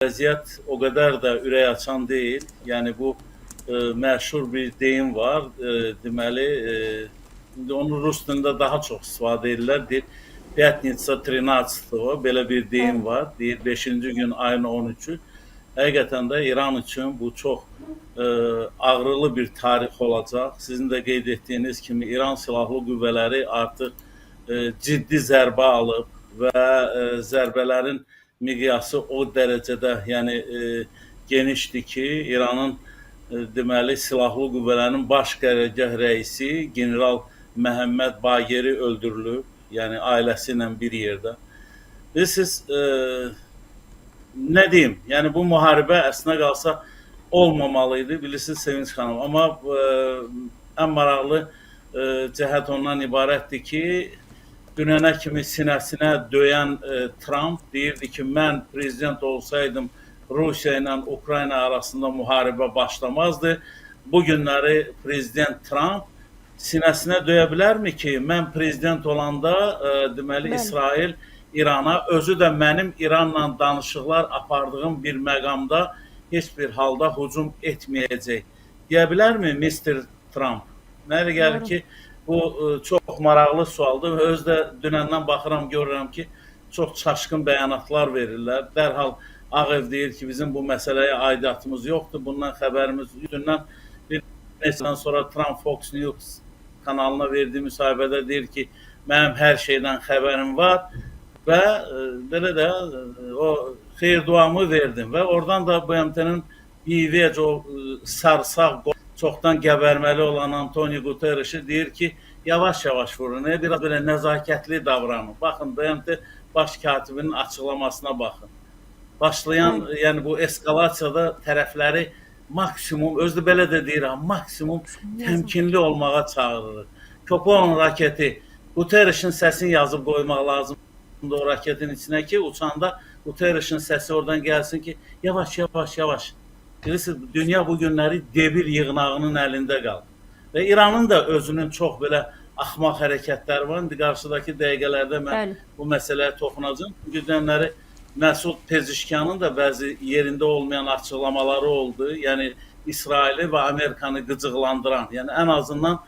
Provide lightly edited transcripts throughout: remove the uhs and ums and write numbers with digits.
vəziyyət o qədər də ürək açan deyil. Yəni bu məşhur bir deyim var. Deməli, indi onu rus dilində daha çox istifadə edirlər. Deyir, Pyatnitsa 13 belə bir deyim var. Deyir, 5-ci gün ayın 13-ü. Həqiqətən də İran üçün bu çox ağrılı bir tarix olacaq. Sizin də qeyd etdiyiniz kimi İran Silahlı Qüvvələri artıq ciddi zərbə alıb və zərbələrin miqyası o dərəcədə yəni genişdir ki, İranın deməli silahlı qüvvələrinin baş qərargah rəisi general Məhəmməd Baqeri öldürülüb, yəni ailəsi ilə bir yerdə. Bilirsiniz, nə deyim, yəni bu müharibə əslində qalsa olmamalıydı, bilirsiniz Sevinç xanım. Amma ən maraqlı cəhət ondan ibarətdir ki, dünənə kimi sinəsinə döyən Trump deyirdi ki, mən prezident olsaydım Rusiya ilə Ukrayna arasında müharibə başlamazdı. Bu günləri prezident Trump sinəsinə döyə bilərmi ki, mən prezident olanda deməli İsrail İrana, özü də mənim İranla danışıqlar apardığım bir məqamda heç bir halda hücum etməyəcək. Deyə bilərmi Mr. Trump? Mənə gəlir ki, bu çox maraqlı sualdır və öz də dünəndən baxıram, görürəm ki, çox çaşqın bəyanatlar verirlər. Dərhal Ağ Ev deyir ki, bizim bu məsələyə aidiyyatımız yoxdur, bundan xəbərimiz yoxdur. Bir neçədən sonra Trump Fox News kanalına verdiyi müsahibədə deyir ki, mənim hər şeydən xəbərim var və belə də o xeyir duamı verdim və oradan da BMT-nin İVC o sarsaq çoxdan gəbərməli olan Antonio Guterres deyir ki, yavaş-yavaş vurun, biraz belə nəzakətli davranın. Baxın, BMT baş katibinin açıqlamasına baxın. Başlayan, yəni bu eskalasiyada tərəfləri maksimum, özü belə də deyirəm, maksimum təmkinli olmağa çağırırıq. Köpon raketi, Guterres'in səsini yazıb qoymaq lazımdır o raketin içinə ki, uçanda Guterres'in səsi oradan gəlsin ki, yavaş, yavaş, yavaş. Bilirsiniz, dünya bu günləri devir yığınağının əlində qalır. Və İranın da özünün çox belə axmaq hərəkətləri var. İndi qarşıdakı dəqiqələrdə mən bu məsələyə toxunacağım. Bu günləri Məsud Pezişkanın da bəzi yerində olmayan açıqlamaları oldu. Yəni İsraili və Amerikanı qıcıqlandıran, yəni ən azından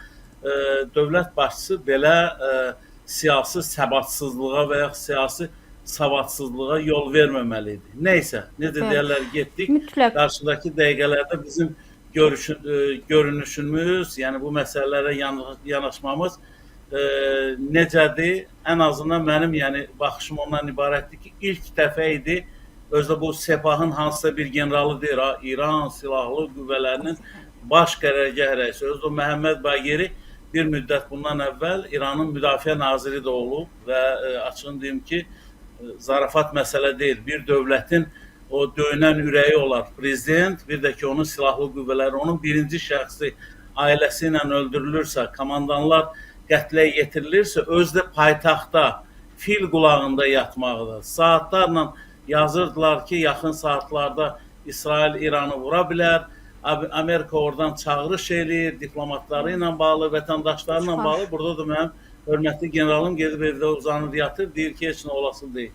dövlət başçısı belə siyasi səbatsızlığa və ya siyasi savadsızlığa yol verməməlidir. Neysə, necə deyərlər, getdik. Qarşıdakı dəqiqələrdə bizim görünüşümüz, yəni bu məsələlərə yanaşmamız necədir? Ən azından mənim yəni baxışım ondan ibarətdir ki, ilk dəfə idi, özdə bu Sepahın hansısa bir generalı deyir, İran Silahlı Qüvvələrinin baş qərargah rəisi, özdə Məhəmməd Baqeri bir müddət bundan əvvəl İranın müdafiə naziri də olub və açığını deyim ki, zarafat məsələ deyil, bir dövlətin o döyünən ürəyi olar prezident, bir də ki, onun silahlı qüvvələri, onun birinci şəxsi ailəsi ilə öldürülürsə, komandanlar qətlə yetirilirsə, özdə paytaxtda, fil qulağında yatmaqdır. Saatlarla yazırdılar ki, yaxın saatlarda İsrail İranı vura bilər, Amerika oradan çağırış eləyir, diplomatları ilə bağlı, vətəndaşları ilə bağlı. Burada da mənim hörmətli generalım gedib evdə uzanır, yatır, deyir ki, heç nə olası deyil.